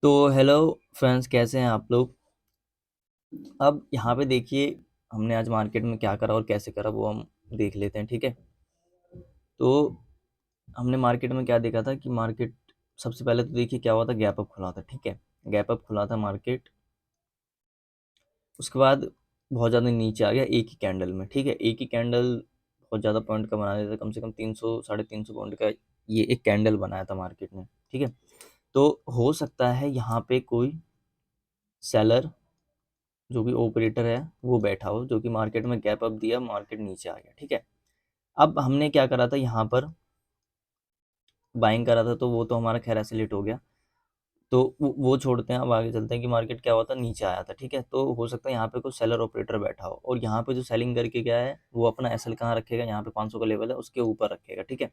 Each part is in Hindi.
तो हेलो फ्रेंड्स, कैसे हैं आप लोग। अब यहाँ पे देखिए, हमने आज मार्केट में क्या करा और कैसे करा वो हम देख लेते हैं, ठीक है। तो हमने मार्केट में क्या देखा था कि मार्केट सबसे पहले तो देखिए क्या हुआ था, गैप अप खुला था, ठीक है। गैप अप खुला था मार्केट, उसके बाद बहुत ज़्यादा नीचे आ गया एक ही कैंडल में, ठीक है। एक ही कैंडल बहुत ज़्यादा पॉइंट का बना देता, कम से कम 300 350 पॉइंट का ये एक कैंडल बनाया था मार्केट ने, ठीक है। तो हो सकता है यहाँ पे कोई सेलर जो भी ऑपरेटर है वो बैठा हो, जो कि मार्केट में गैप अप दिया, मार्केट नीचे आ गया, ठीक है। अब हमने क्या करा था, यहाँ पर बाइंग करा था, तो वो तो हमारा खैर ऐसे लेट हो गया। तो वो छोड़ते हैं, अब आगे चलते हैं कि मार्केट क्या हुआ था, नीचे आया था, ठीक है। तो हो सकता है यहाँ पे कोई सेलर ऑपरेटर बैठा हो, और यहाँ पे जो सेलिंग करके गया है वो अपना एसएल कहाँ रखेगा, यहाँ पे 500 का लेवल है उसके ऊपर रखेगा, ठीक है।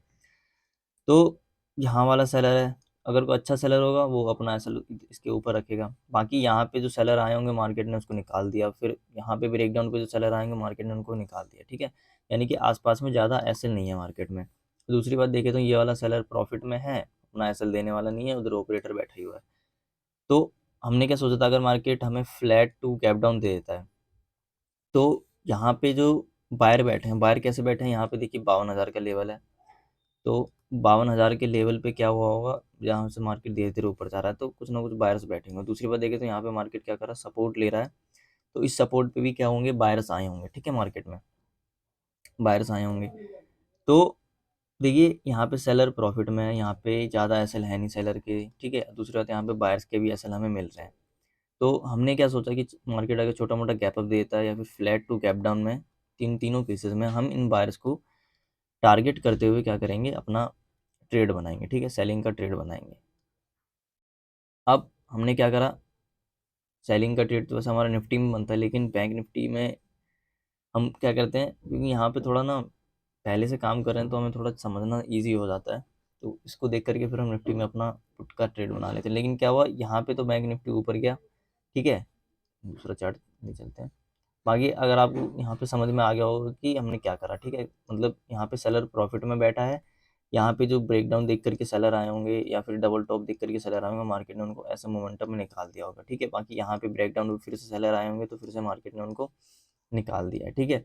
तो यहाँ वाला सेलर है, अगर कोई अच्छा सेलर होगा वो अपना एसएल इसके ऊपर रखेगा। बाकी यहाँ पे जो सेलर आए होंगे मार्केट ने उसको निकाल दिया, फिर यहाँ पे ब्रेकडाउन पे जो सेलर आएंगे मार्केट ने उनको निकाल दिया, ठीक है। यानी कि आसपास में ज़्यादा एसएल नहीं है मार्केट में। दूसरी बात देखें तो ये वाला सेलर प्रॉफिट में है, अपना एसएल देने वाला नहीं है, उधर ऑपरेटर बैठा ही हुआ है। तो हमने क्या सोचा था, अगर मार्केट हमें फ्लैट टू गैप डाउन दे देता है, तो यहाँ पे जो बायर बैठे हैं, बायर कैसे बैठे हैं, यहाँ पे देखिए 52,000 का लेवल है। तो 52,000 के लेवल पे क्या हुआ होगा, जहाँ से मार्केट धीरे धीरे ऊपर जा रहा है तो कुछ ना कुछ बायर्स बैठेंगे। दूसरी बात देखें तो यहाँ पे मार्केट क्या कर रहा है, सपोर्ट ले रहा है। तो इस सपोर्ट पे भी क्या होंगे, बायर्स आए होंगे, ठीक है। मार्केट में बायर्स आए होंगे। तो देखिए यहाँ पे सेलर प्रॉफिट में है, यहाँ पे ज़्यादा एसएल है नहीं सेलर के, ठीक है। दूसरी बात यहाँ पे बायर्स के भी एसएल हमें मिल रहे हैं। तो हमने क्या सोचा कि मार्केट अगर छोटा मोटा गैप अप देता है या फिर फ्लैट टू गैप डाउन में, तीनों केसेस में हम इन बायर्स को टारगेट करते हुए क्या करेंगे, अपना ट्रेड बनाएंगे, ठीक है। सेलिंग का ट्रेड बनाएंगे। अब हमने क्या करा, सेलिंग का ट्रेड तो वैसे हमारा निफ्टी में बनता है, लेकिन बैंक निफ्टी में हम क्या करते हैं, क्योंकि यहाँ पे थोड़ा ना पहले से काम कर रहे हैं तो हमें थोड़ा समझना इजी हो जाता है। तो इसको देख करके फिर हम निफ्टी में अपना पुट का ट्रेड बना लेते हैं। लेकिन क्या हुआ, यहाँ पे तो बैंक निफ्टी ऊपर गया, ठीक है। दूसरा चार्ट ले चलते हैं। बाकी अगर आपको यहाँ पे समझ में आ गया होगा कि हमने क्या करा, ठीक है। मतलब यहाँ पे सेलर प्रॉफिट में बैठा है, यहाँ पे जो ब्रेकडाउन देख करके सेलर आए होंगे या फिर डबल टॉप देख करके सेलर आए होंगे, मार्केट ने उनको ऐसे मोमेंटम में निकाल दिया होगा, ठीक है। बाकी यहाँ पे ब्रेकडाउन में फिर से सेलर आए होंगे तो फिर से मार्केट ने उनको निकाल दिया है, ठीक है।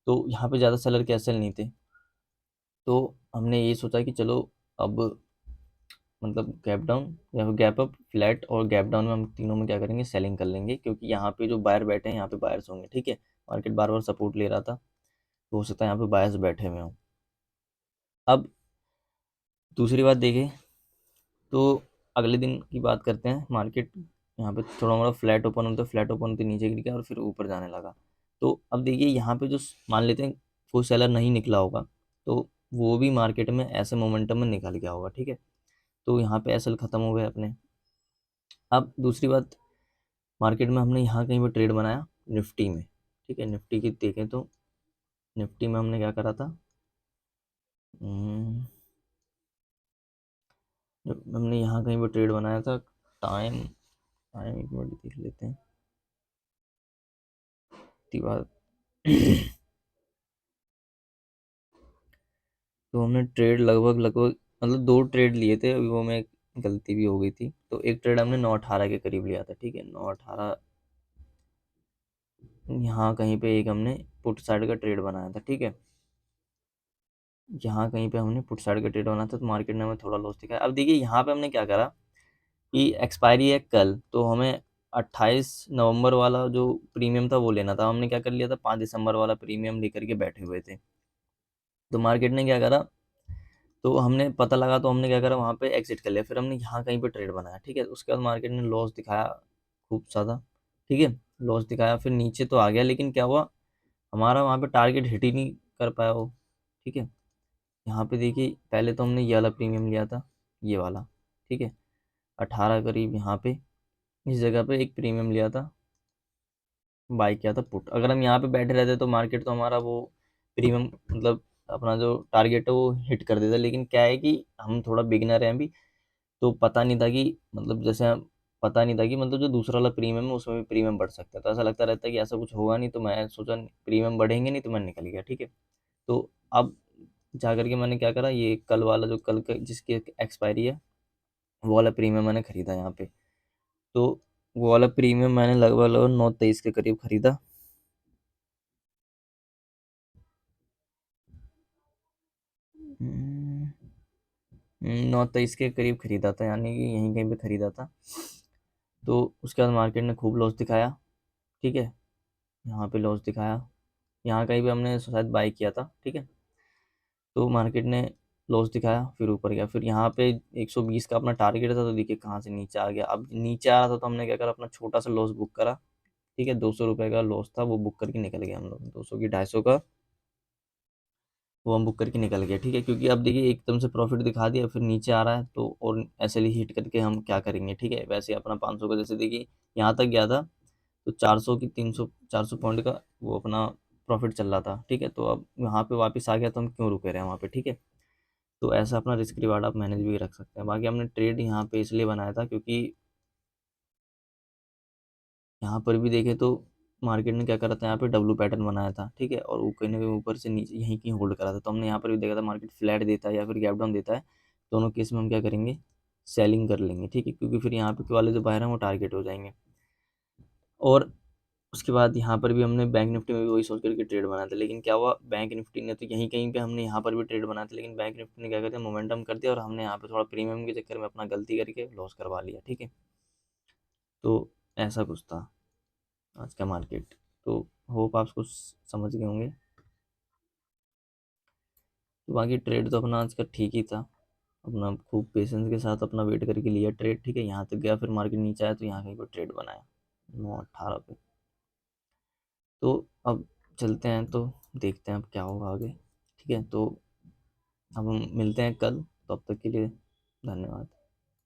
तो यहाँ पे ज़्यादा सेलर के सेल नहीं थे। तो हमने ये सोचा कि चलो अब मतलब गैप डाउन या फिर गैप अप, फ्लैट और गैप डाउन में हम तीनों में क्या करेंगे, सेलिंग कर लेंगे, क्योंकि यहाँ पे जो बायर बैठे हैं यहाँ पे बायर्स होंगे, ठीक है। मार्केट बार बार सपोर्ट ले रहा था, तो हो सकता है यहाँ पे बायर्स बैठे हुए हों। अब दूसरी बात देखें तो अगले दिन की बात करते हैं। मार्केट यहाँ पे थोड़ा मोड़ा फ्लैट ओपन होता है, फ्लैट ओपन होते नीचे गिर गया और फिर ऊपर जाने लगा। तो अब देखिए यहाँ पे जो मान लेते हैं कोई सेलर नहीं निकला होगा, तो वो भी मार्केट में ऐसे मोमेंटम में निकल गया होगा, ठीक है। तो यहाँ पे एसएल खत्म हो गए अपने। अब दूसरी बात, मार्केट में हमने यहाँ कहीं पर ट्रेड बनाया निफ्टी में, ठीक है। निफ्टी की देखें तो निफ्टी में हमने क्या करा था, हम्म, हमने यहाँ कहीं पर ट्रेड बनाया था। टाइम टाइम एक मिनट देख लेते हैं, इतनी बात तो हमने ट्रेड लगभग लगभग मतलब दो ट्रेड लिए थे, अभी वो में एक गलती भी हो गई थी। तो एक ट्रेड हमने 918 के करीब लिया था, ठीक है। 918 यहाँ कहीं पे एक हमने पुट साइड का ट्रेड बनाया था, ठीक है। यहाँ कहीं पे हमने पुट साइड का ट्रेड बनाया था, तो मार्केट ने हमें थोड़ा लॉस दिखाया। अब देखिए यहाँ पे हमने क्या करा कि एक्सपायरी है कल, तो हमें 28 नवंबर वाला जो प्रीमियम था वो लेना था। हमने क्या कर लिया था, 5 दिसंबर वाला प्रीमियम लेकर के बैठे हुए थे। तो मार्केट ने क्या करा, तो हमने पता लगा तो हमने क्या करा, वहाँ पे एग्जिट कर लिया। फिर हमने यहाँ कहीं पे ट्रेड बनाया, ठीक है। उसके बाद मार्केट ने लॉस दिखाया खूब ज़्यादा, ठीक है। लॉस दिखाया, फिर नीचे तो आ गया, लेकिन क्या हुआ, हमारा वहाँ पे टारगेट हिट ही नहीं कर पाया वो, ठीक है। यहाँ पे देखिए पहले तो हमने ये वाला प्रीमियम लिया था, ये वाला, ठीक है। 18 करीब यहाँ पे इस जगह पे एक प्रीमियम लिया था, बाई किया था पुट। अगर हम यहाँ पे बैठे रहते तो मार्केट तो हमारा वो प्रीमियम मतलब अपना जो टारगेट है वो हिट कर देता। लेकिन क्या है कि हम थोड़ा बिगिनर हैं अभी, तो पता नहीं था कि मतलब जैसे पता नहीं था कि मतलब जो दूसरा वाला प्रीमियम है उसमें भी प्रीमियम बढ़ सकता है। तो ऐसा लगता रहता है कि ऐसा कुछ होगा नहीं, तो मैं सोचा प्रीमियम बढ़ेंगे नहीं, तो मैं निकल गया, ठीक है। तो अब जा करके मैंने क्या करा, ये कल वाला जो कल का जिसकी एक्सपायरी है वो वाला प्रीमियम मैंने खरीदा यहाँ पे। तो वो वाला प्रीमियम मैंने लगभग लगभग 9:23 के करीब खरीदा। हम्म, 9:23 के करीब खरीदा था, यानी कि यहीं कहीं पे खरीदा था। तो उसके बाद मार्केट ने खूब लॉस दिखाया। ठीक है, यहाँ पे लॉस दिखाया, यहाँ कहीं पे हमने शायद बाई किया था। ठीक है, तो मार्केट ने लॉस दिखाया, फिर ऊपर गया, फिर यहाँ पे 120 का अपना टारगेट था, तो देखिए कहाँ से नीचे आ गया। अब नीचे आ रहा था तो हमने क्या करा, अपना छोटा सा लॉस बुक करा। ठीक है, 200 रुपये का लॉस था, वो बुक करके निकल गए हम लोग, 200 की 250 का वो हम बुक करके निकल गए। ठीक है, क्योंकि अब देखिए एकदम से प्रॉफिट दिखा दिया, फिर नीचे आ रहा है तो और ऐसे ही हिट करके हम क्या करेंगे। ठीक है, वैसे ही अपना 500 का जैसे देखिए यहाँ तक गया था, तो 400 की 300 400 पॉइंट का वो अपना प्रॉफिट चल रहा था। ठीक है, तो अब यहाँ पे वापस आ गया तो हम क्यों रुके रहे हैं वहाँ पे। ठीक है, तो ऐसा अपना रिस्क रिवार्ड आप मैनेज भी रख सकते हैं। बाकी हमने ट्रेड यहाँ पे इसलिए बनाया था क्योंकि यहाँ पर भी देखे तो मार्केट ने क्या करा था, यहाँ पे डब्लू पैटर्न बनाया था। ठीक है, और वो कहीं ना कहीं ऊपर से नीचे यहीं कहीं होल्ड करा था, तो हमने यहाँ पर भी देखा था मार्केट फ्लैट देता है या फिर गैप डाउन देता है, दोनों केस में हम क्या करेंगे, सेलिंग कर लेंगे। ठीक है, क्योंकि फिर यहाँ पे वाले जो बाहर हैं वो टारगेट हो जाएंगे। और उसके बाद यहाँ पर भी हमने बैंक निफ्टी में भी वही सोच करके ट्रेड बनाया था, लेकिन क्या हुआ, बैंक निफ्टी ने तो यहीं कहीं पे हमने यहाँ पर भी ट्रेड बनाया था, लेकिन बैंक निफ्टी ने क्या करते हैं, मोमेंटम कर दिया और हमने यहाँ पे थोड़ा प्रीमियम के चक्कर में अपना गलती करके लॉस करवा लिया। ठीक है, तो ऐसा कुछ था आज का मार्केट। तो होप आप कुछ समझ गए होंगे। तो बाकी ट्रेड तो अपना आज का ठीक ही था, अपना खूब पेशेंस के साथ अपना वेट करके लिया ट्रेड। ठीक है, यहाँ तक गया, फिर मार्केट नीचे आया तो यहाँ कहीं पर ट्रेड बनाया 9:18 पे। तो अब चलते हैं, तो देखते हैं अब क्या होगा आगे। ठीक है, तो अब हम मिलते हैं कल, तब तक के लिए धन्यवाद।